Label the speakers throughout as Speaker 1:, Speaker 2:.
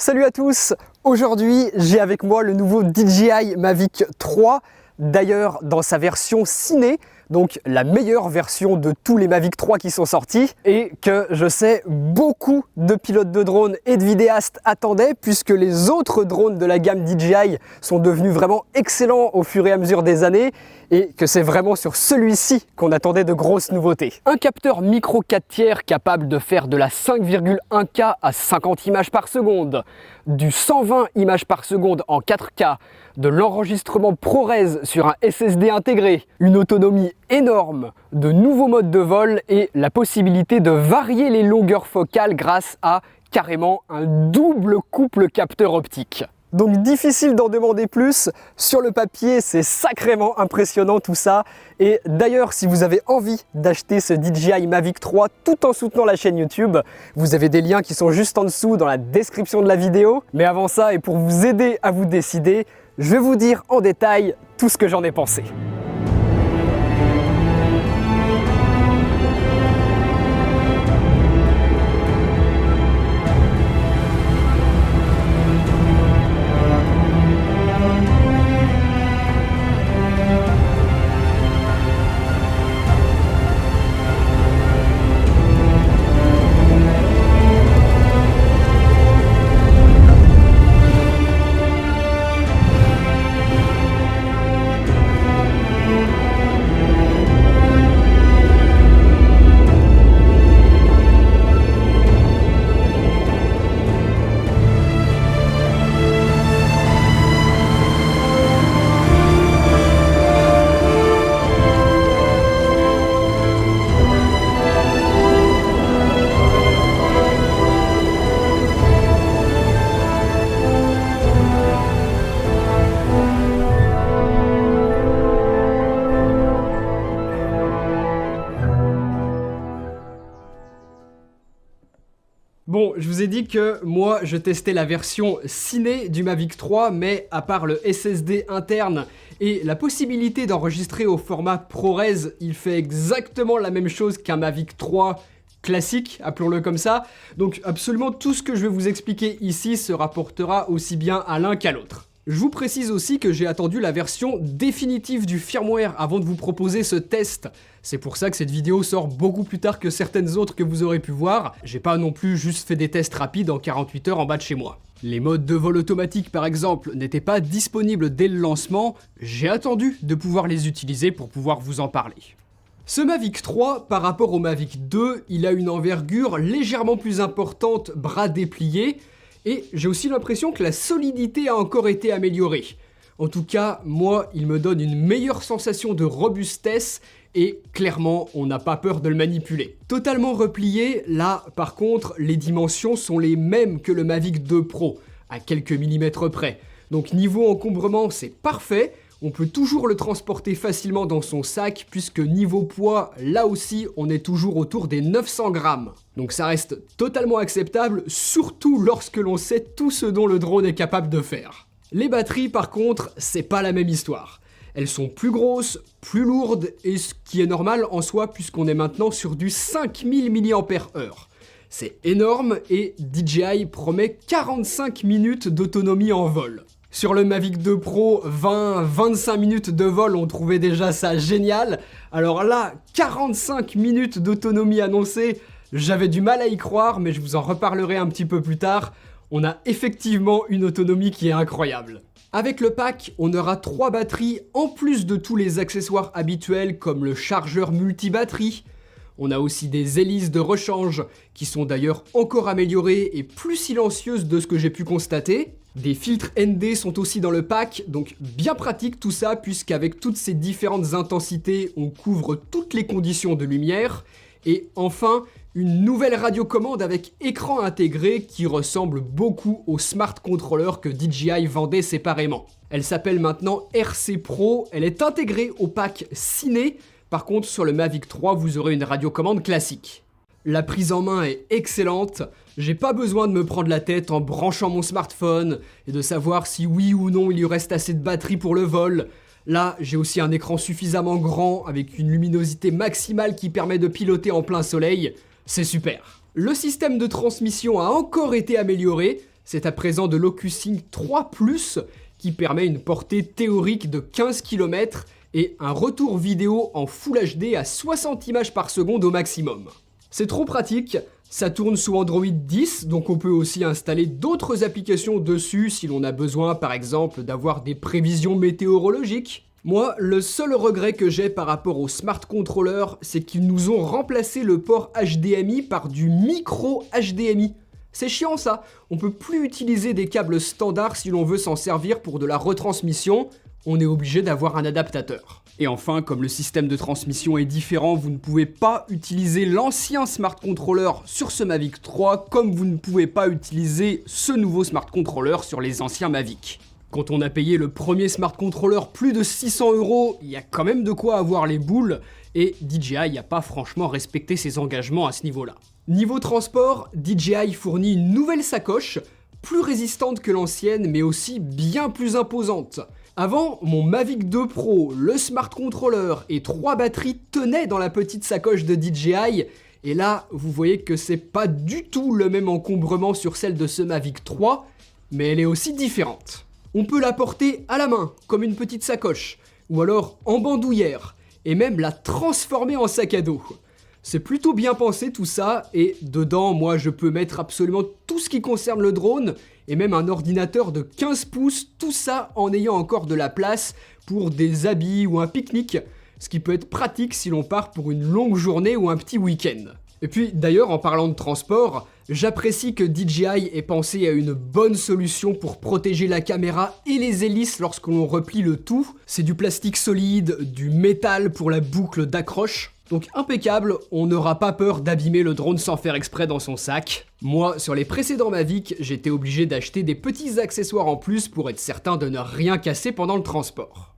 Speaker 1: Salut à tous! Aujourd'hui, j'ai avec moi le nouveau DJI Mavic 3, d'ailleurs dans sa version ciné, donc la meilleure version de tous les Mavic 3 qui sont sortis et que je sais beaucoup de pilotes de drones et de vidéastes attendaient puisque les autres drones de la gamme DJI sont devenus vraiment excellents au fur et à mesure des années et que c'est vraiment sur celui-ci qu'on attendait de grosses nouveautés. Un capteur micro 4 tiers capable de faire de la 5,1K à 50 images par seconde, du 120 images par seconde en 4K, de l'enregistrement ProRes sur un SSD intégré, une autonomie énorme, de nouveaux modes de vol et la possibilité de varier les longueurs focales grâce à carrément un double couple capteur optique. Donc difficile d'en demander plus, sur le papier c'est sacrément impressionnant tout ça et d'ailleurs si vous avez envie d'acheter ce DJI Mavic 3 tout en soutenant la chaîne YouTube, vous avez des liens qui sont juste en dessous dans la description de la vidéo. Mais avant ça et pour vous aider à vous décider, je vais vous dire en détail tout ce que j'en ai pensé. Bon, je vous ai dit que moi, je testais la version ciné du Mavic 3, mais à part le SSD interne et la possibilité d'enregistrer au format ProRes, il fait exactement la même chose qu'un Mavic 3 classique, appelons-le comme ça. Donc absolument tout ce que je vais vous expliquer ici se rapportera aussi bien à l'un qu'à l'autre. Je vous précise aussi que j'ai attendu la version définitive du firmware avant de vous proposer ce test. C'est pour ça que cette vidéo sort beaucoup plus tard que certaines autres que vous aurez pu voir. J'ai pas non plus juste fait des tests rapides en 48 heures en bas de chez moi. Les modes de vol automatique par exemple n'étaient pas disponibles dès le lancement. J'ai attendu de pouvoir les utiliser pour pouvoir vous en parler. Ce Mavic 3, par rapport au Mavic 2, il a une envergure légèrement plus importante, bras dépliés. Et j'ai aussi l'impression que la solidité a encore été améliorée. En tout cas, moi, il me donne une meilleure sensation de robustesse et clairement, on n'a pas peur de le manipuler. Totalement replié, là, par contre, les dimensions sont les mêmes que le Mavic 2 Pro, à quelques millimètres près. Donc niveau encombrement, c'est parfait. On peut toujours le transporter facilement dans son sac puisque niveau poids, là aussi, on est toujours autour des 900 grammes. Donc ça reste totalement acceptable, surtout lorsque l'on sait tout ce dont le drone est capable de faire. Les batteries, par contre, c'est pas la même histoire. Elles sont plus grosses, plus lourdes et ce qui est normal en soi puisqu'on est maintenant sur du 5000 mAh. C'est énorme et DJI promet 45 minutes d'autonomie en vol. Sur le Mavic 2 Pro, 20-25 minutes de vol, on trouvait déjà ça génial. Alors là, 45 minutes d'autonomie annoncée, j'avais du mal à y croire, mais je vous en reparlerai un petit peu plus tard. On a effectivement une autonomie qui est incroyable. Avec le pack, on aura 3 batteries en plus de tous les accessoires habituels comme le chargeur multibatterie. On a aussi des hélices de rechange qui sont d'ailleurs encore améliorées et plus silencieuses de ce que j'ai pu constater. Des filtres ND sont aussi dans le pack, donc bien pratique tout ça puisqu'avec toutes ces différentes intensités, on couvre toutes les conditions de lumière. Et enfin, une nouvelle radiocommande avec écran intégré qui ressemble beaucoup au Smart Controller que DJI vendait séparément. Elle s'appelle maintenant RC Pro, elle est intégrée au pack ciné. Par contre, sur le Mavic 3, vous aurez une radiocommande classique. La prise en main est excellente, j'ai pas besoin de me prendre la tête en branchant mon smartphone et de savoir si oui ou non il lui reste assez de batterie pour le vol. Là, j'ai aussi un écran suffisamment grand avec une luminosité maximale qui permet de piloter en plein soleil. C'est super. Le système de transmission a encore été amélioré. C'est à présent de l'OcuSync 3+, qui permet une portée théorique de 15 km et un retour vidéo en Full HD à 60 images par seconde au maximum. C'est trop pratique, ça tourne sous Android 10, donc on peut aussi installer d'autres applications dessus si l'on a besoin par exemple d'avoir des prévisions météorologiques. Moi, le seul regret que j'ai par rapport au smart controller, c'est qu'ils nous ont remplacé le port HDMI par du micro HDMI. C'est chiant ça, on peut plus utiliser des câbles standards si l'on veut s'en servir pour de la retransmission, on est obligé d'avoir un adaptateur. Et enfin, comme le système de transmission est différent, vous ne pouvez pas utiliser l'ancien smart controller sur ce Mavic 3 comme vous ne pouvez pas utiliser ce nouveau smart controller sur les anciens Mavic. Quand on a payé le premier smart controller plus de 600 €, il y a quand même de quoi avoir les boules, et DJI n'a pas franchement respecté ses engagements à ce niveau-là. Niveau transport, DJI fournit une nouvelle sacoche, plus résistante que l'ancienne, mais aussi bien plus imposante. Avant, mon Mavic 2 Pro, le smart controller et 3 batteries tenaient dans la petite sacoche de DJI, et là, vous voyez que c'est pas du tout le même encombrement sur celle de ce Mavic 3, mais elle est aussi différente. On peut la porter à la main, comme une petite sacoche, ou alors en bandoulière, et même la transformer en sac à dos. C'est plutôt bien pensé tout ça, et dedans, moi je peux mettre absolument tout ce qui concerne le drone, et même un ordinateur de 15 pouces, tout ça en ayant encore de la place pour des habits ou un pique-nique, ce qui peut être pratique si l'on part pour une longue journée ou un petit week-end. Et puis d'ailleurs, en parlant de transport, j'apprécie que DJI ait pensé à une bonne solution pour protéger la caméra et les hélices lorsque l'on replie le tout. C'est du plastique solide, du métal pour la boucle d'accroche. Donc impeccable, on n'aura pas peur d'abîmer le drone sans faire exprès dans son sac. Moi, sur les précédents Mavic, j'étais obligé d'acheter des petits accessoires en plus pour être certain de ne rien casser pendant le transport.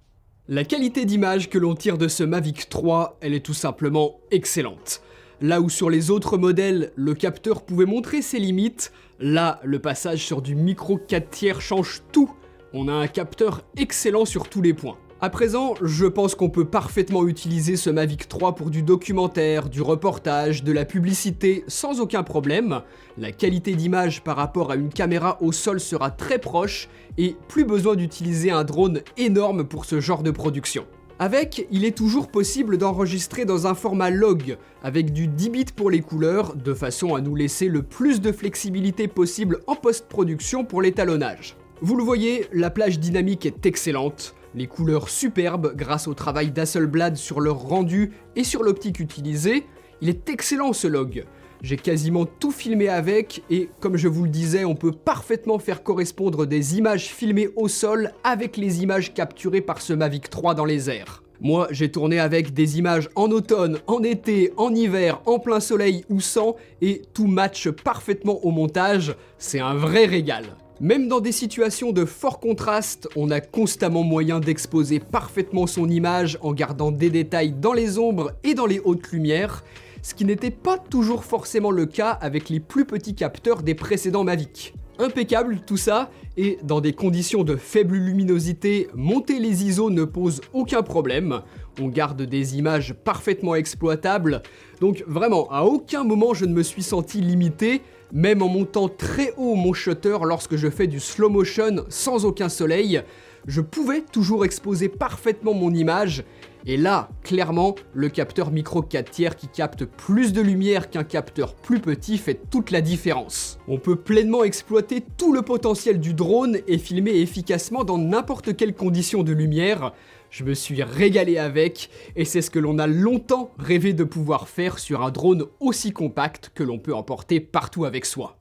Speaker 1: La qualité d'image que l'on tire de ce Mavic 3, elle est tout simplement excellente. Là où sur les autres modèles, le capteur pouvait montrer ses limites, là, le passage sur du micro 4/3 change tout. On a un capteur excellent sur tous les points. À présent, je pense qu'on peut parfaitement utiliser ce Mavic 3 pour du documentaire, du reportage, de la publicité sans aucun problème. La qualité d'image par rapport à une caméra au sol sera très proche et plus besoin d'utiliser un drone énorme pour ce genre de production. Avec, il est toujours possible d'enregistrer dans un format log, avec du 10 bits pour les couleurs, de façon à nous laisser le plus de flexibilité possible en post-production pour l'étalonnage. Vous le voyez, la plage dynamique est excellente, les couleurs superbes grâce au travail d'Hasselblad sur leur rendu et sur l'optique utilisée, il est excellent ce log. J'ai quasiment tout filmé avec et comme je vous le disais, on peut parfaitement faire correspondre des images filmées au sol avec les images capturées par ce Mavic 3 dans les airs. Moi, j'ai tourné avec des images en automne, en été, en hiver, en plein soleil ou sans et tout match parfaitement au montage, c'est un vrai régal. Même dans des situations de fort contraste, on a constamment moyen d'exposer parfaitement son image en gardant des détails dans les ombres et dans les hautes lumières, ce qui n'était pas toujours forcément le cas avec les plus petits capteurs des précédents Mavic. Impeccable tout ça, et dans des conditions de faible luminosité, monter les ISO ne pose aucun problème, on garde des images parfaitement exploitables, donc vraiment à aucun moment je ne me suis senti limité, même en montant très haut mon shutter lorsque je fais du slow motion sans aucun soleil, je pouvais toujours exposer parfaitement mon image, et là, clairement, le capteur micro 4/3 qui capte plus de lumière qu'un capteur plus petit fait toute la différence. On peut pleinement exploiter tout le potentiel du drone et filmer efficacement dans n'importe quelle condition de lumière. Je me suis régalé avec, et c'est ce que l'on a longtemps rêvé de pouvoir faire sur un drone aussi compact que l'on peut emporter partout avec soi.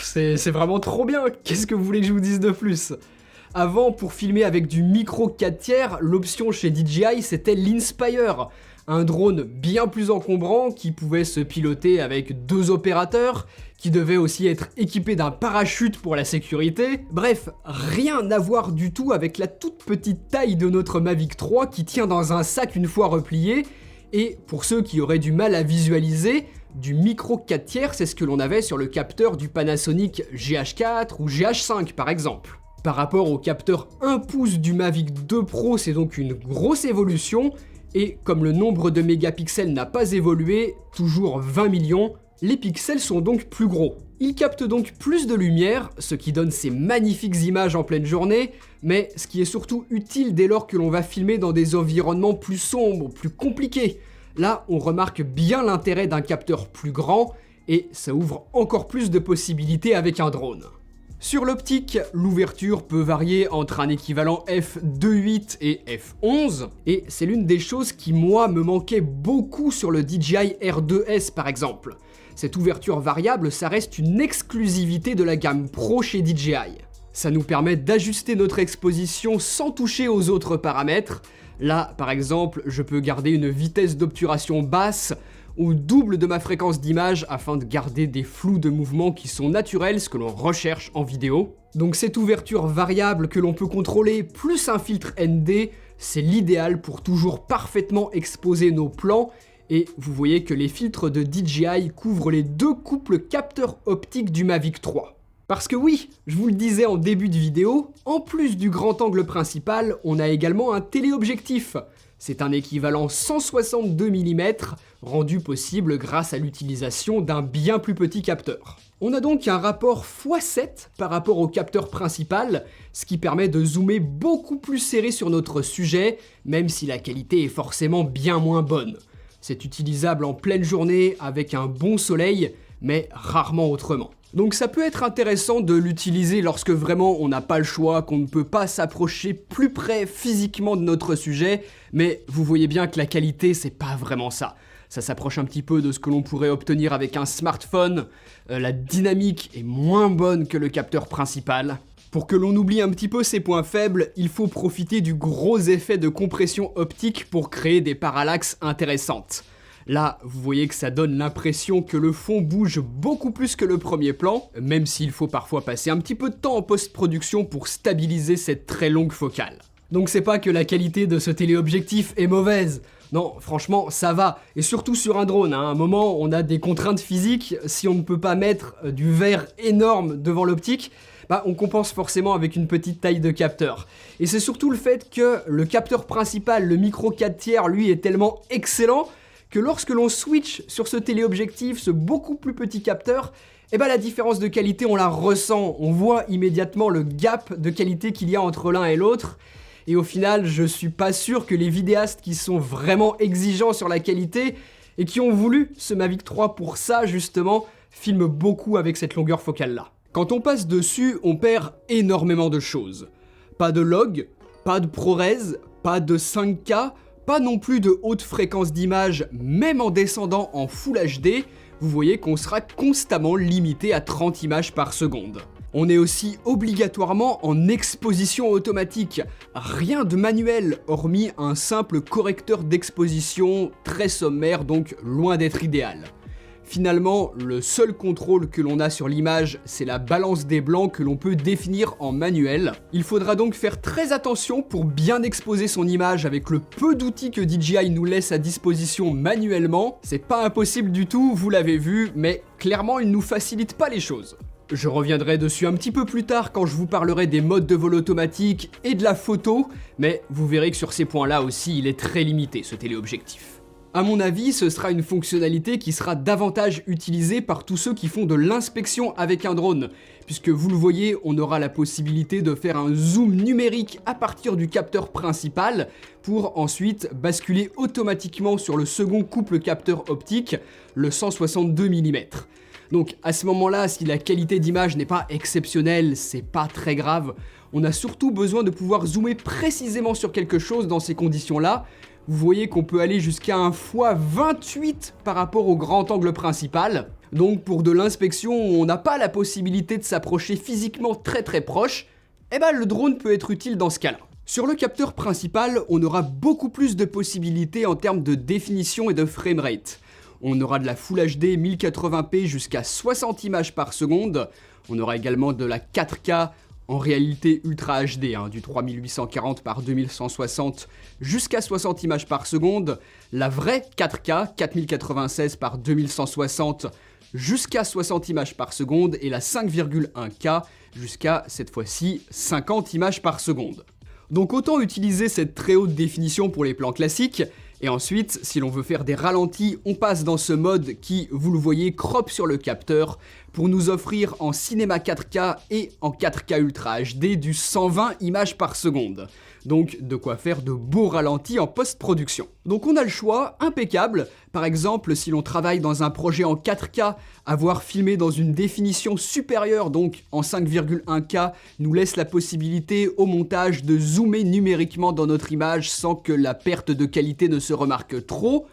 Speaker 1: C'est vraiment trop bien, qu'est-ce que vous voulez que je vous dise de plus ? Avant, pour filmer avec du micro 4/3, l'option chez DJI c'était l'Inspire, un drone bien plus encombrant qui pouvait se piloter avec 2 opérateurs, qui devait aussi être équipé d'un parachute pour la sécurité. Bref, rien à voir du tout avec la toute petite taille de notre Mavic 3 qui tient dans un sac une fois replié, et pour ceux qui auraient du mal à visualiser, du micro 4/3 c'est ce que l'on avait sur le capteur du Panasonic GH4 ou GH5 par exemple. Par rapport au capteur 1 pouce du Mavic 2 Pro, c'est donc une grosse évolution, et comme le nombre de mégapixels n'a pas évolué, toujours 20 millions, les pixels sont donc plus gros. Il capte donc plus de lumière, ce qui donne ces magnifiques images en pleine journée, mais ce qui est surtout utile dès lors que l'on va filmer dans des environnements plus sombres, plus compliqués. Là, on remarque bien l'intérêt d'un capteur plus grand, et ça ouvre encore plus de possibilités avec un drone. Sur l'optique, l'ouverture peut varier entre un équivalent f2.8 et f11, et c'est l'une des choses qui moi me manquait beaucoup sur le DJI R2S par exemple. Cette ouverture variable, ça reste une exclusivité de la gamme Pro chez DJI. Ça nous permet d'ajuster notre exposition sans toucher aux autres paramètres. Là, par exemple, je peux garder une vitesse d'obturation basse au double de ma fréquence d'image afin de garder des flous de mouvement qui sont naturels, ce que l'on recherche en vidéo. Donc cette ouverture variable que l'on peut contrôler plus un filtre ND, c'est l'idéal pour toujours parfaitement exposer nos plans. Et vous voyez que les filtres de DJI couvrent les deux couples capteurs optiques du Mavic 3. Parce que oui, je vous le disais en début de vidéo, en plus du grand angle principal, on a également un téléobjectif. C'est un équivalent 162 mm, rendu possible grâce à l'utilisation d'un bien plus petit capteur. On a donc un rapport x7 par rapport au capteur principal, ce qui permet de zoomer beaucoup plus serré sur notre sujet, même si la qualité est forcément bien moins bonne. C'est utilisable en pleine journée avec un bon soleil, mais rarement autrement. Donc ça peut être intéressant de l'utiliser lorsque vraiment on n'a pas le choix, qu'on ne peut pas s'approcher plus près physiquement de notre sujet, mais vous voyez bien que la qualité c'est pas vraiment ça. Ça s'approche un petit peu de ce que l'on pourrait obtenir avec un smartphone, la dynamique est moins bonne que le capteur principal. Pour que l'on oublie un petit peu ses points faibles, il faut profiter du gros effet de compression optique pour créer des parallaxes intéressantes. Là, vous voyez que ça donne l'impression que le fond bouge beaucoup plus que le premier plan, même s'il faut parfois passer un petit peu de temps en post-production pour stabiliser cette très longue focale. Donc c'est pas que la qualité de ce téléobjectif est mauvaise. Non, franchement, ça va. Et surtout sur un drone, à un moment, on a des contraintes physiques. Si on ne peut pas mettre du verre énorme devant l'optique, on compense forcément avec une petite taille de capteur. Et c'est surtout le fait que le capteur principal, le micro 4/3, lui est tellement excellent que lorsque l'on switch sur ce téléobjectif, ce beaucoup plus petit capteur, la différence de qualité, on la ressent. On voit immédiatement le gap de qualité qu'il y a entre l'un et l'autre. Et au final, je suis pas sûr que les vidéastes qui sont vraiment exigeants sur la qualité et qui ont voulu ce Mavic 3 pour ça justement, filment beaucoup avec cette longueur focale-là. Quand on passe dessus, on perd énormément de choses. Pas de log, pas de ProRes, pas de 5K, pas non plus de haute fréquence d'image, même en descendant en Full HD, vous voyez qu'on sera constamment limité à 30 images par seconde. On est aussi obligatoirement en exposition automatique, rien de manuel, hormis un simple correcteur d'exposition très sommaire, donc loin d'être idéal. Finalement, le seul contrôle que l'on a sur l'image, c'est la balance des blancs que l'on peut définir en manuel. Il faudra donc faire très attention pour bien exposer son image avec le peu d'outils que DJI nous laisse à disposition manuellement. C'est pas impossible du tout, vous l'avez vu, mais clairement, il nous facilite pas les choses. Je reviendrai dessus un petit peu plus tard quand je vous parlerai des modes de vol automatique et de la photo, mais vous verrez que sur ces points-là aussi, il est très limité ce téléobjectif. À mon avis, ce sera une fonctionnalité qui sera davantage utilisée par tous ceux qui font de l'inspection avec un drone, puisque vous le voyez, on aura la possibilité de faire un zoom numérique à partir du capteur principal pour ensuite basculer automatiquement sur le second couple capteur optique, le 162 mm. Donc à ce moment-là, si la qualité d'image n'est pas exceptionnelle, c'est pas très grave. On a surtout besoin de pouvoir zoomer précisément sur quelque chose dans ces conditions-là. Vous voyez qu'on peut aller jusqu'à un x28 par rapport au grand angle principal. Donc pour de l'inspection où on n'a pas la possibilité de s'approcher physiquement très proche, le drone peut être utile dans ce cas-là. Sur le capteur principal, on aura beaucoup plus de possibilités en termes de définition et de framerate. On aura de la Full HD 1080p jusqu'à 60 images par seconde. On aura également de la 4K en réalité Ultra HD, du 3840 par 2160 jusqu'à 60 images par seconde. La vraie 4K, 4096 par 2160 jusqu'à 60 images par seconde. Et la 5,1K jusqu'à, cette fois-ci, 50 images par seconde. Donc autant utiliser cette très haute définition pour les plans classiques. Et ensuite, si l'on veut faire des ralentis, on passe dans ce mode qui, vous le voyez, crop sur le capteur pour nous offrir en cinéma 4K et en 4K Ultra HD du 120 images par seconde. Donc de quoi faire de beaux ralentis en post-production. Donc on a le choix, impeccable. Par exemple, si l'on travaille dans un projet en 4K, avoir filmé dans une définition supérieure, donc en 5,1K, nous laisse la possibilité au montage de zoomer numériquement dans notre image sans que la perte de qualité ne se remarque trop.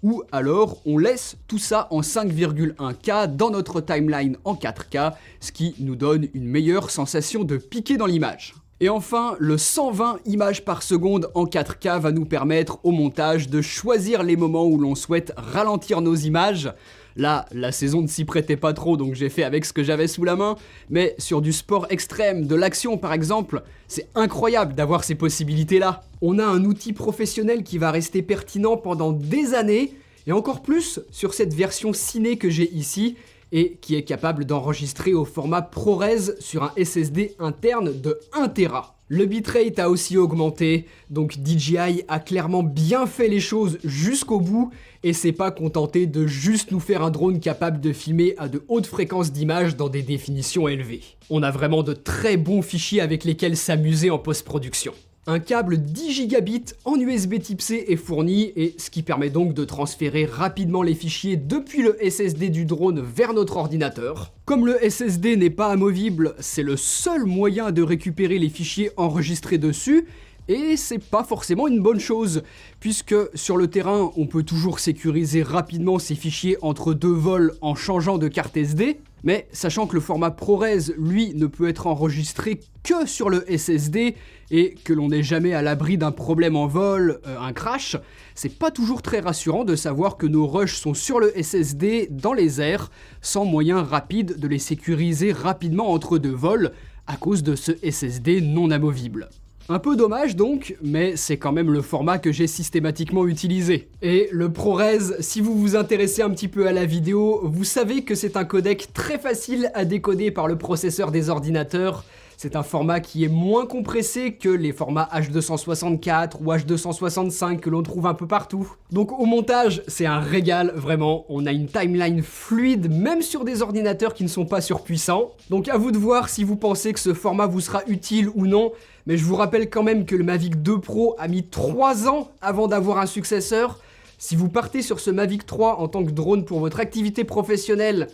Speaker 1: Ou alors on laisse tout ça en 5,1K dans notre timeline en 4K, ce qui nous donne une meilleure sensation de piquer dans l'image. Et enfin, le 120 images par seconde en 4K va nous permettre au montage de choisir les moments où l'on souhaite ralentir nos images. Là, la saison ne s'y prêtait pas trop, donc j'ai fait avec ce que j'avais sous la main, mais sur du sport extrême, de l'action par exemple, c'est incroyable d'avoir ces possibilités-là. On a un outil professionnel qui va rester pertinent pendant des années, et encore plus sur cette version ciné que j'ai ici, et qui est capable d'enregistrer au format ProRes sur un SSD interne de 1 Tera. Le bitrate a aussi augmenté, donc DJI a clairement bien fait les choses jusqu'au bout et s'est pas contenté de juste nous faire un drone capable de filmer à de hautes fréquences d'image dans des définitions élevées. On a vraiment de très bons fichiers avec lesquels s'amuser en post-production. Un câble 10 gigabits en USB type C est fourni, et ce qui permet donc de transférer rapidement les fichiers depuis le SSD du drone vers notre ordinateur. Comme le SSD n'est pas amovible, c'est le seul moyen de récupérer les fichiers enregistrés dessus, et c'est pas forcément une bonne chose, puisque sur le terrain, on peut toujours sécuriser rapidement ces fichiers entre deux vols en changeant de carte SD, mais sachant que le format ProRes, lui, ne peut être enregistré que sur le SSD, et que l'on n'est jamais à l'abri d'un problème en vol, un crash, c'est pas toujours très rassurant de savoir que nos rushs sont sur le SSD dans les airs, sans moyen rapide de les sécuriser rapidement entre deux vols, à cause de ce SSD non amovible. Un peu dommage donc, mais c'est quand même le format que j'ai systématiquement utilisé. Et le ProRes, si vous vous intéressez un petit peu à la vidéo, vous savez que c'est un codec très facile à décoder par le processeur des ordinateurs. C'est un format qui est moins compressé que les formats H264 ou H265 que l'on trouve un peu partout. Donc au montage, c'est un régal, vraiment. On a une timeline fluide, même sur des ordinateurs qui ne sont pas surpuissants. Donc à vous de voir si vous pensez que ce format vous sera utile ou non. Mais je vous rappelle quand même que le Mavic 2 Pro a mis 3 ans avant d'avoir un successeur. Si vous partez sur ce Mavic 3 en tant que drone pour votre activité professionnelle,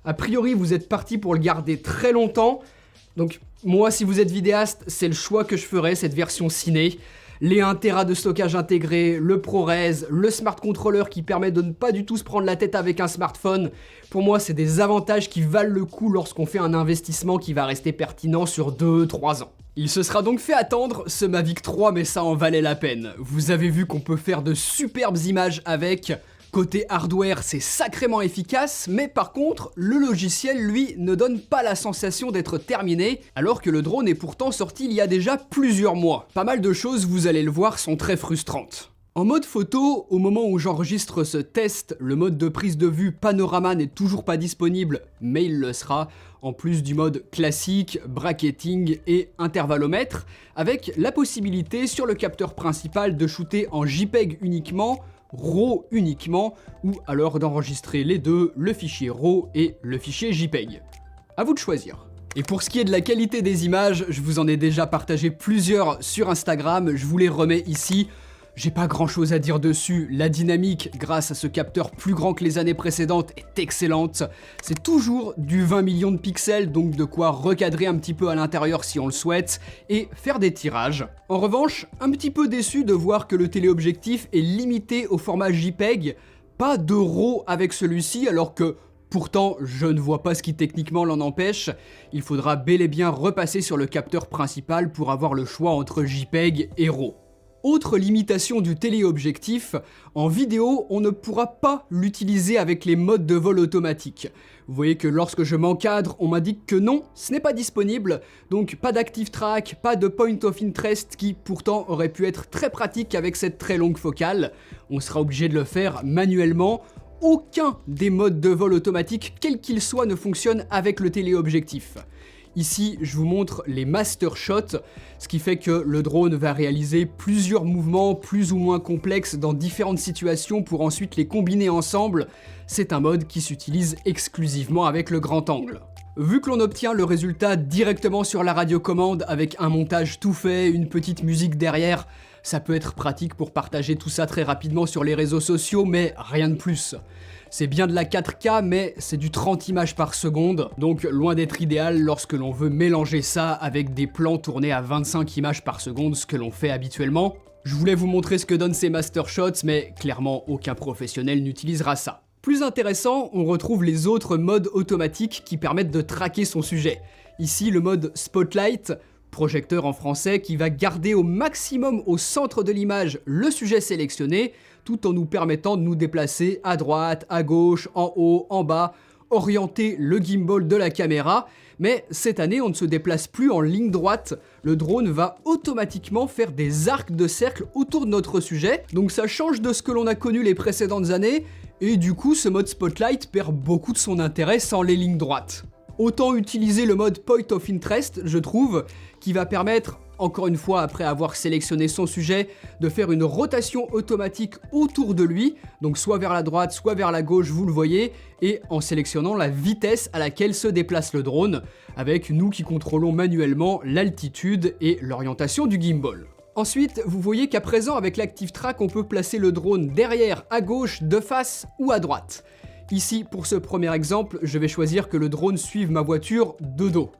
Speaker 1: a priori vous êtes parti pour le garder très longtemps. Donc moi, si vous êtes vidéaste, c'est le choix que je ferais, cette version ciné. Les 1 Tera de stockage intégré, le ProRes, le Smart Controller qui permet de ne pas du tout se prendre la tête avec un smartphone. Pour moi, c'est des avantages qui valent le coup lorsqu'on fait un investissement qui va rester pertinent sur 2-3 ans. Il se sera donc fait attendre, ce Mavic 3, mais ça en valait la peine. Vous avez vu qu'on peut faire de superbes images avec. Côté hardware, c'est sacrément efficace, mais par contre, le logiciel, lui, ne donne pas la sensation d'être terminé, alors que le drone est pourtant sorti il y a déjà plusieurs mois. Pas mal de choses, vous allez le voir, sont très frustrantes. En mode photo, au moment où j'enregistre ce test, le mode de prise de vue panorama n'est toujours pas disponible, mais il le sera, en plus du mode classique, bracketing et intervallomètre, avec la possibilité sur le capteur principal de shooter en JPEG uniquement, RAW uniquement, ou alors d'enregistrer les deux, le fichier RAW et le fichier JPEG. À vous de choisir. Et pour ce qui est de la qualité des images, je vous en ai déjà partagé plusieurs sur Instagram, je vous les remets ici. J'ai pas grand chose à dire dessus, la dynamique grâce à ce capteur plus grand que les années précédentes est excellente. C'est toujours du 20 millions de pixels, donc de quoi recadrer un petit peu à l'intérieur si on le souhaite, et faire des tirages. En revanche, un petit peu déçu de voir que le téléobjectif est limité au format JPEG, pas de RAW avec celui-ci, alors que pourtant je ne vois pas ce qui techniquement l'en empêche. Il faudra bel et bien repasser sur le capteur principal pour avoir le choix entre JPEG et RAW. Autre limitation du téléobjectif, en vidéo, on ne pourra pas l'utiliser avec les modes de vol automatique. Vous voyez que lorsque je m'encadre, on m'indique que non, ce n'est pas disponible, donc pas d'active track, pas de point of interest qui pourtant aurait pu être très pratique avec cette très longue focale. On sera obligé de le faire manuellement. Aucun des modes de vol automatique, quel qu'il soit, ne fonctionne avec le téléobjectif. Ici, je vous montre les master shots, ce qui fait que le drone va réaliser plusieurs mouvements plus ou moins complexes dans différentes situations pour ensuite les combiner ensemble. C'est un mode qui s'utilise exclusivement avec le grand angle. Vu que l'on obtient le résultat directement sur la radiocommande avec un montage tout fait, une petite musique derrière, ça peut être pratique pour partager tout ça très rapidement sur les réseaux sociaux, mais rien de plus. C'est bien de la 4K, mais c'est du 30 images par seconde, donc loin d'être idéal lorsque l'on veut mélanger ça avec des plans tournés à 25 images par seconde, ce que l'on fait habituellement. Je voulais vous montrer ce que donnent ces master shots, mais clairement aucun professionnel n'utilisera ça. Plus intéressant, on retrouve les autres modes automatiques qui permettent de traquer son sujet. Ici, le mode Spotlight, projecteur en français, qui va garder au maximum au centre de l'image le sujet sélectionné, tout en nous permettant de nous déplacer à droite, à gauche, en haut, en bas, orienter le gimbal de la caméra. Mais cette année, on ne se déplace plus en ligne droite. Le drone va automatiquement faire des arcs de cercle autour de notre sujet. Donc ça change de ce que l'on a connu les précédentes années. Et du coup, ce mode Spotlight perd beaucoup de son intérêt sans les lignes droites. Autant utiliser le mode Point of Interest, je trouve, qui va permettre, encore une fois après avoir sélectionné son sujet, de faire une rotation automatique autour de lui, donc soit vers la droite, soit vers la gauche, vous le voyez, et en sélectionnant la vitesse à laquelle se déplace le drone, avec nous qui contrôlons manuellement l'altitude et l'orientation du gimbal. Ensuite, vous voyez qu'à présent, avec l'Active Track, on peut placer le drone derrière, à gauche, de face ou à droite. Ici, pour ce premier exemple, je vais choisir que le drone suive ma voiture de dos.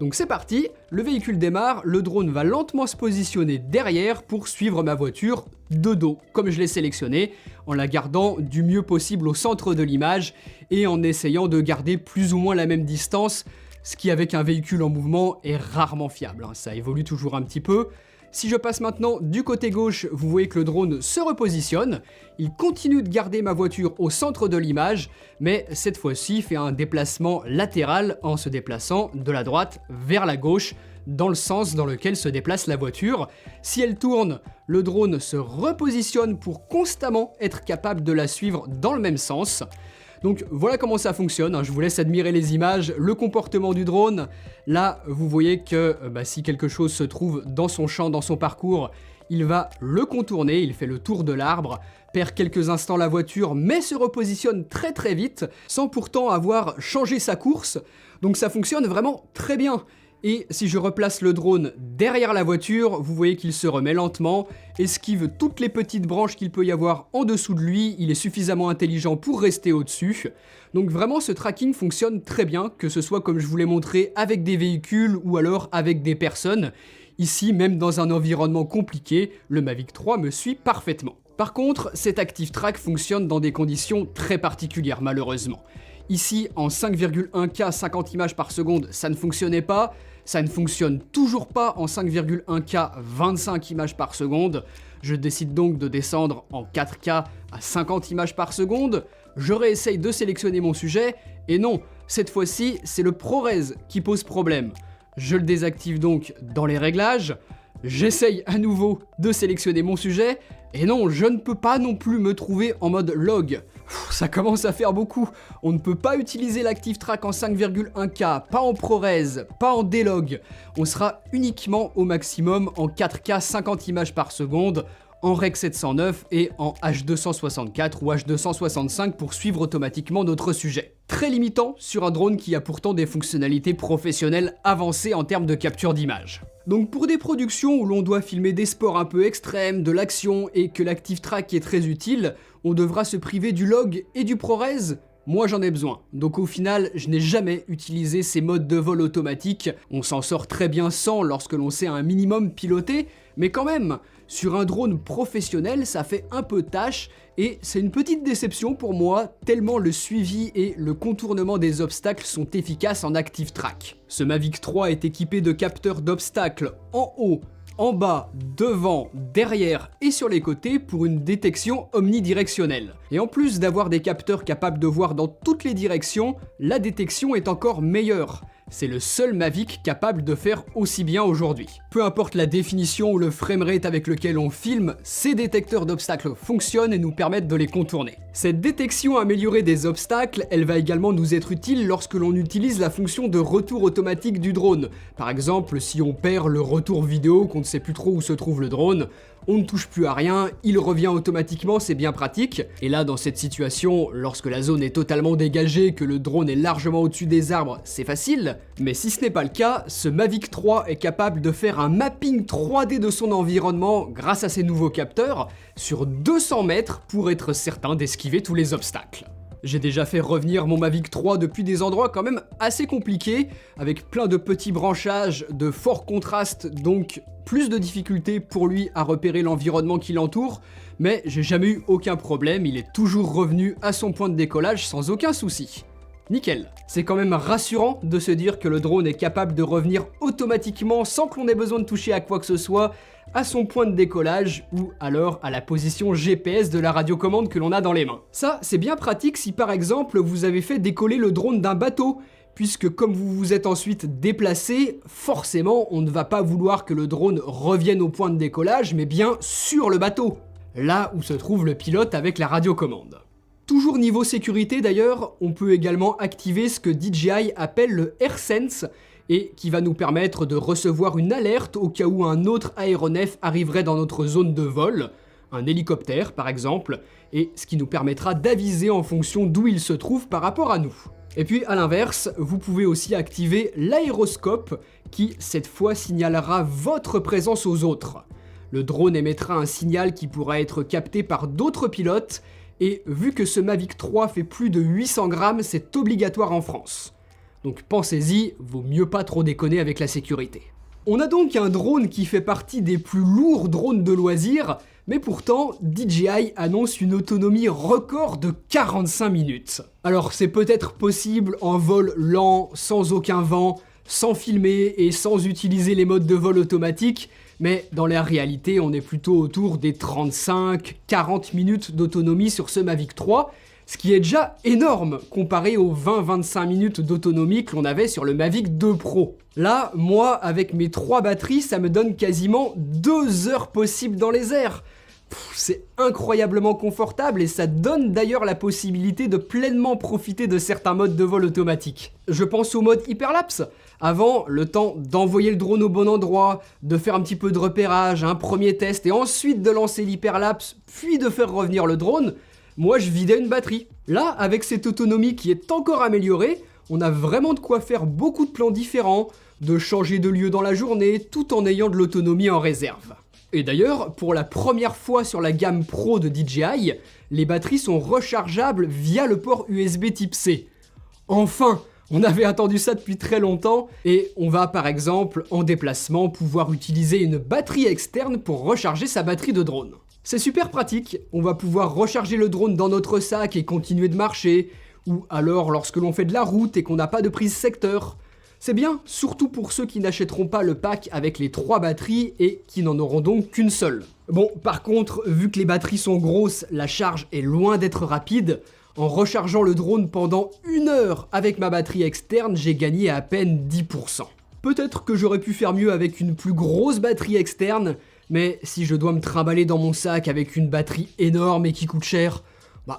Speaker 1: Donc c'est parti, le véhicule démarre, le drone va lentement se positionner derrière pour suivre ma voiture de dos, comme je l'ai sélectionné, en la gardant du mieux possible au centre de l'image et en essayant de garder plus ou moins la même distance, ce qui avec un véhicule en mouvement est rarement fiable, ça évolue toujours un petit peu. Si je passe maintenant du côté gauche, vous voyez que le drone se repositionne, il continue de garder ma voiture au centre de l'image, mais cette fois-ci fait un déplacement latéral en se déplaçant de la droite vers la gauche, dans le sens dans lequel se déplace la voiture. Si elle tourne, le drone se repositionne pour constamment être capable de la suivre dans le même sens. Donc voilà comment ça fonctionne, je vous laisse admirer les images, le comportement du drone. Là, vous voyez que si quelque chose se trouve dans son champ, dans son parcours, il va le contourner, il fait le tour de l'arbre, perd quelques instants la voiture, mais se repositionne très très vite, sans pourtant avoir changé sa course. Donc ça fonctionne vraiment très bien. Et si je replace le drone derrière la voiture, vous voyez qu'il se remet lentement, esquive toutes les petites branches qu'il peut y avoir en dessous de lui, il est suffisamment intelligent pour rester au-dessus. Donc vraiment ce tracking fonctionne très bien, que ce soit comme je vous l'ai montré avec des véhicules ou alors avec des personnes. Ici, même dans un environnement compliqué, le Mavic 3 me suit parfaitement. Par contre, cet Active Track fonctionne dans des conditions très particulières malheureusement. Ici, en 5,1K 50 images par seconde, ça ne fonctionnait pas. Ça ne fonctionne toujours pas en 5,1K 25 images par seconde. Je décide donc de descendre en 4K à 50 images par seconde. Je réessaye de sélectionner mon sujet. Et non, cette fois-ci, c'est le ProRes qui pose problème. Je le désactive donc dans les réglages. J'essaye à nouveau de sélectionner mon sujet. Et non, je ne peux pas non plus me trouver en mode log. Ça commence à faire beaucoup. On ne peut pas utiliser l'Active Track en 5,1K, pas en ProRes, pas en D-Log. On sera uniquement au maximum en 4K 50 images par seconde, en Rec 709 et en H264 ou H265 pour suivre automatiquement notre sujet. Très limitant sur un drone qui a pourtant des fonctionnalités professionnelles avancées en termes de capture d'image. Donc pour des productions où l'on doit filmer des sports un peu extrêmes, de l'action et que l'Active Track est très utile, on devra se priver du log et du ProRes. Moi j'en ai besoin, donc au final je n'ai jamais utilisé ces modes de vol automatique, on s'en sort très bien sans lorsque l'on sait un minimum piloter, mais quand même, sur un drone professionnel ça fait un peu tâche et c'est une petite déception pour moi tellement le suivi et le contournement des obstacles sont efficaces en Active Track. Ce Mavic 3 est équipé de capteurs d'obstacles en haut, en bas, devant, derrière et sur les côtés pour une détection omnidirectionnelle. Et en plus d'avoir des capteurs capables de voir dans toutes les directions, la détection est encore meilleure. c'est le seul Mavic capable de faire aussi bien aujourd'hui. Peu importe la définition ou le framerate avec lequel on filme, ces détecteurs d'obstacles fonctionnent et nous permettent de les contourner. Cette détection améliorée des obstacles, elle va également nous être utile lorsque l'on utilise la fonction de retour automatique du drone. Par exemple, si on perd le retour vidéo, qu'on ne sait plus trop où se trouve le drone, on ne touche plus à rien, il revient automatiquement, c'est bien pratique. Et là, dans cette situation, lorsque la zone est totalement dégagée, que le drone est largement au-dessus des arbres, c'est facile. Mais si ce n'est pas le cas, ce Mavic 3 est capable de faire un mapping 3D de son environnement grâce à ses nouveaux capteurs sur 200 mètres pour être certain d'esquiver tous les obstacles. J'ai déjà fait revenir mon Mavic 3 depuis des endroits quand même assez compliqués, avec plein de petits branchages, de forts contrastes, donc plus de difficultés pour lui à repérer l'environnement qui l'entoure, mais j'ai jamais eu aucun problème, il est toujours revenu à son point de décollage sans aucun souci. Nickel. C'est quand même rassurant de se dire que le drone est capable de revenir automatiquement sans que l'on ait besoin de toucher à quoi que ce soit à son point de décollage ou alors à la position GPS de la radiocommande que l'on a dans les mains. Ça, c'est bien pratique si par exemple vous avez fait décoller le drone d'un bateau, puisque comme vous vous êtes ensuite déplacé, forcément on ne va pas vouloir que le drone revienne au point de décollage, mais bien sur le bateau, là où se trouve le pilote avec la radiocommande. Toujours niveau sécurité d'ailleurs, on peut également activer ce que DJI appelle le AirSense, et qui va nous permettre de recevoir une alerte au cas où un autre aéronef arriverait dans notre zone de vol, un hélicoptère par exemple, et ce qui nous permettra d'aviser en fonction d'où il se trouve par rapport à nous. Et puis à l'inverse, vous pouvez aussi activer l'aéroscope qui cette fois signalera votre présence aux autres. Le drone émettra un signal qui pourra être capté par d'autres pilotes, et vu que ce Mavic 3 fait plus de 800 grammes, c'est obligatoire en France. Donc pensez-y, vaut mieux pas trop déconner avec la sécurité. On a donc un drone qui fait partie des plus lourds drones de loisirs, mais pourtant DJI annonce une autonomie record de 45 minutes. Alors c'est peut-être possible en vol lent, sans aucun vent, sans filmer et sans utiliser les modes de vol automatiques, mais dans la réalité on est plutôt autour des 35-40 minutes d'autonomie sur ce Mavic 3, ce qui est déjà énorme comparé aux 20-25 minutes d'autonomie que l'on avait sur le Mavic 2 Pro. Là, moi, avec mes 3 batteries, ça me donne quasiment 2 heures possibles dans les airs. C'est incroyablement confortable et ça donne d'ailleurs la possibilité de pleinement profiter de certains modes de vol automatiques. Je pense au mode hyperlapse. Avant, le temps d'envoyer le drone au bon endroit, de faire un petit peu de repérage, un premier test et ensuite de lancer l'hyperlapse, puis de faire revenir le drone, moi je vidais une batterie. Là, avec cette autonomie qui est encore améliorée, on a vraiment de quoi faire beaucoup de plans différents, de changer de lieu dans la journée, tout en ayant de l'autonomie en réserve. Et d'ailleurs, pour la première fois sur la gamme Pro de DJI, les batteries sont rechargeables via le port USB type C. Enfin! On avait attendu ça depuis très longtemps, et on va par exemple, en déplacement, pouvoir utiliser une batterie externe pour recharger sa batterie de drone. C'est super pratique, on va pouvoir recharger le drone dans notre sac et continuer de marcher, ou alors lorsque l'on fait de la route et qu'on n'a pas de prise secteur. C'est bien, surtout pour ceux qui n'achèteront pas le pack avec les 3 batteries et qui n'en auront donc qu'une seule. Bon, par contre, vu que les batteries sont grosses, la charge est loin d'être rapide. En rechargeant le drone pendant 1 heure avec ma batterie externe, j'ai gagné à peine 10%. Peut-être que j'aurais pu faire mieux avec une plus grosse batterie externe, mais si je dois me trimballer dans mon sac avec une batterie énorme et qui coûte cher,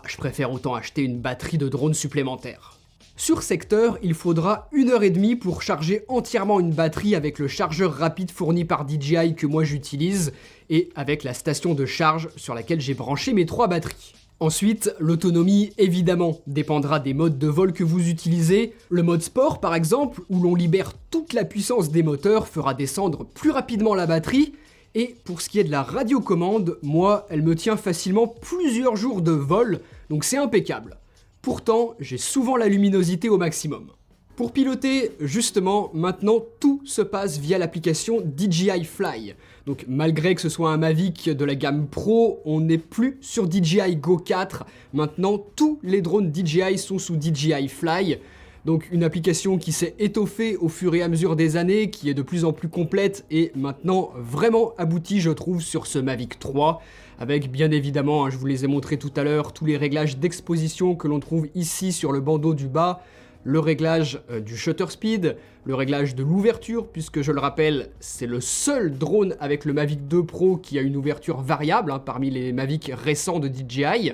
Speaker 1: je préfère autant acheter une batterie de drone supplémentaire. Sur secteur, il faudra 1h30 pour charger entièrement une batterie avec le chargeur rapide fourni par DJI que moi j'utilise et avec la station de charge sur laquelle j'ai branché mes 3 batteries. Ensuite, l'autonomie, évidemment, dépendra des modes de vol que vous utilisez. Le mode sport, par exemple, où l'on libère toute la puissance des moteurs, fera descendre plus rapidement la batterie. Et pour ce qui est de la radiocommande, moi, elle me tient facilement plusieurs jours de vol, donc c'est impeccable. Pourtant, j'ai souvent la luminosité au maximum. Pour piloter, justement, maintenant, tout se passe via l'application DJI Fly. Donc malgré que ce soit un Mavic de la gamme Pro, on n'est plus sur DJI Go 4. Maintenant, tous les drones DJI sont sous DJI Fly. Donc une application qui s'est étoffée au fur et à mesure des années, qui est de plus en plus complète et maintenant vraiment aboutie, je trouve, sur ce Mavic 3. Avec bien évidemment, je vous les ai montrés tout à l'heure, tous les réglages d'exposition que l'on trouve ici sur le bandeau du bas. le réglage du shutter speed, le réglage de l'ouverture, puisque je le rappelle, c'est le seul drone avec le Mavic 2 Pro qui a une ouverture variable, parmi les Mavic récents de DJI.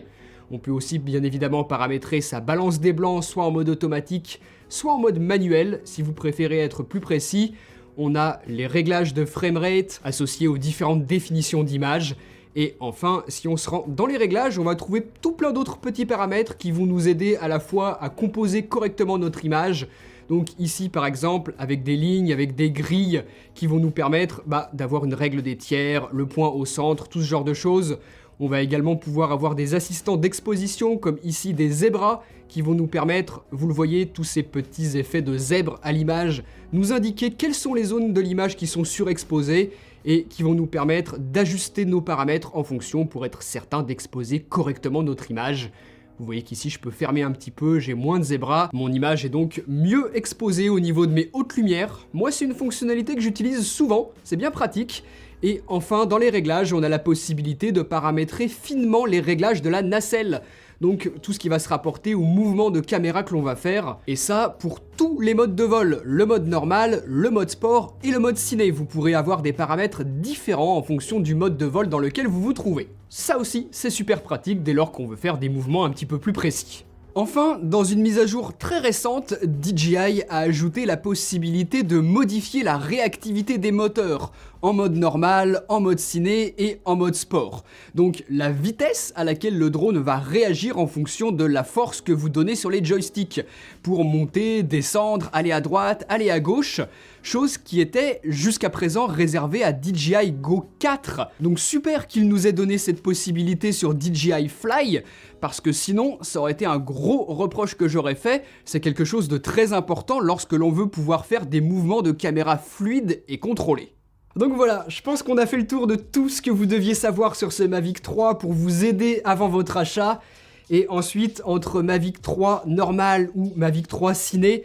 Speaker 1: On peut aussi bien évidemment paramétrer sa balance des blancs, soit en mode automatique, soit en mode manuel, si vous préférez être plus précis. On a les réglages de framerate associés aux différentes définitions d'image. Et enfin, si on se rend dans les réglages, on va trouver tout plein d'autres petits paramètres qui vont nous aider à la fois à composer correctement notre image. Donc ici par exemple, avec des lignes, avec des grilles qui vont nous permettre d'avoir une règle des tiers, le point au centre, tout ce genre de choses. On va également pouvoir avoir des assistants d'exposition comme ici des zébras qui vont nous permettre, vous le voyez, tous ces petits effets de zèbre à l'image, nous indiquer quelles sont les zones de l'image qui sont surexposées et qui vont nous permettre d'ajuster nos paramètres en fonction pour être certain d'exposer correctement notre image. Vous voyez qu'ici je peux fermer un petit peu, j'ai moins de zébras, mon image est donc mieux exposée au niveau de mes hautes lumières. Moi c'est une fonctionnalité que j'utilise souvent, c'est bien pratique. Et enfin, dans les réglages, on a la possibilité de paramétrer finement les réglages de la nacelle. Donc tout ce qui va se rapporter au mouvement de caméra que l'on va faire. Et ça, pour tous les modes de vol. Le mode normal, le mode sport et le mode ciné. Vous pourrez avoir des paramètres différents en fonction du mode de vol dans lequel vous vous trouvez. Ça aussi, c'est super pratique dès lors qu'on veut faire des mouvements un petit peu plus précis. Enfin, dans une mise à jour très récente, DJI a ajouté la possibilité de modifier la réactivité des moteurs en mode normal, en mode ciné et en mode sport. Donc la vitesse à laquelle le drone va réagir en fonction de la force que vous donnez sur les joysticks pour monter, descendre, aller à droite, aller à gauche, chose qui était jusqu'à présent réservée à DJI Go 4. Donc super qu'il nous ait donné cette possibilité sur DJI Fly, parce que sinon ça aurait été un gros reproche que j'aurais fait. C'est quelque chose de très important lorsque l'on veut pouvoir faire des mouvements de caméra fluides et contrôlés. Donc voilà, je pense qu'on a fait le tour de tout ce que vous deviez savoir sur ce Mavic 3 pour vous aider avant votre achat. Et ensuite, entre Mavic 3 normal ou Mavic 3 ciné,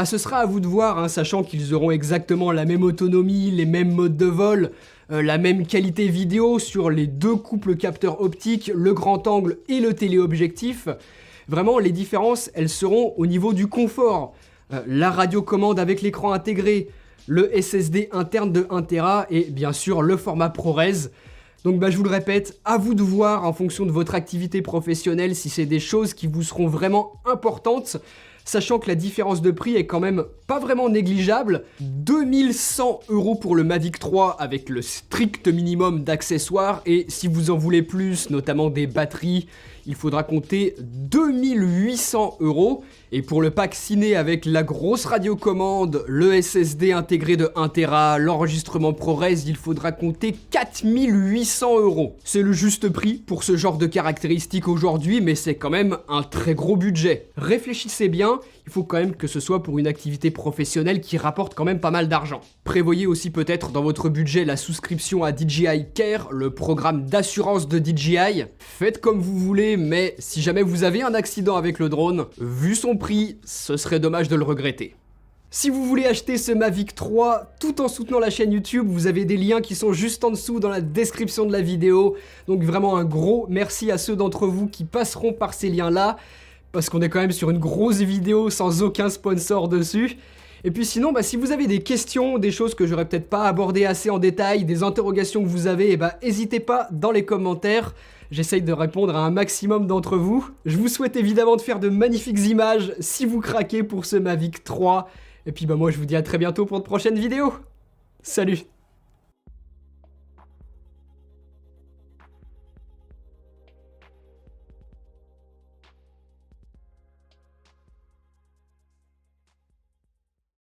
Speaker 1: ce sera à vous de voir, sachant qu'ils auront exactement la même autonomie, les mêmes modes de vol, la même qualité vidéo sur les deux couples capteurs optiques, le grand angle et le téléobjectif. Vraiment, les différences, elles seront au niveau du confort. La radiocommande avec l'écran intégré, le SSD interne de 1 Tera et bien sûr le format ProRes. Donc je vous le répète, à vous de voir en fonction de votre activité professionnelle si c'est des choses qui vous seront vraiment importantes, sachant que la différence de prix est quand même pas vraiment négligeable. 2100 € pour le Mavic 3 avec le strict minimum d'accessoires, et si vous en voulez plus, notamment des batteries, il faudra compter 2800 €. Et pour le pack ciné avec la grosse radiocommande, le SSD intégré de 1 Tera, l'enregistrement ProRes, il faudra compter 4800 €. C'est le juste prix pour ce genre de caractéristiques aujourd'hui, mais c'est quand même un très gros budget. Réfléchissez bien, il faut quand même que ce soit pour une activité professionnelle qui rapporte quand même pas mal d'argent. Prévoyez aussi peut-être dans votre budget la souscription à DJI Care, le programme d'assurance de DJI. Faites comme vous voulez, mais si jamais vous avez un accident avec le drone, vu son prix, ce serait dommage de le regretter. Si vous voulez acheter ce Mavic 3 tout en soutenant la chaîne YouTube, vous avez des liens qui sont juste en dessous dans la description de la vidéo. Donc vraiment un gros merci à ceux d'entre vous qui passeront par ces liens-là, parce qu'on est quand même sur une grosse vidéo sans aucun sponsor dessus. Et puis sinon, si vous avez des questions, des choses que j'aurais peut-être pas abordées assez en détail, des interrogations que vous avez, n'hésitez pas dans les commentaires. J'essaye de répondre à un maximum d'entre vous. Je vous souhaite évidemment de faire de magnifiques images si vous craquez pour ce Mavic 3. Et puis moi je vous dis à très bientôt pour de prochaines vidéos. Salut!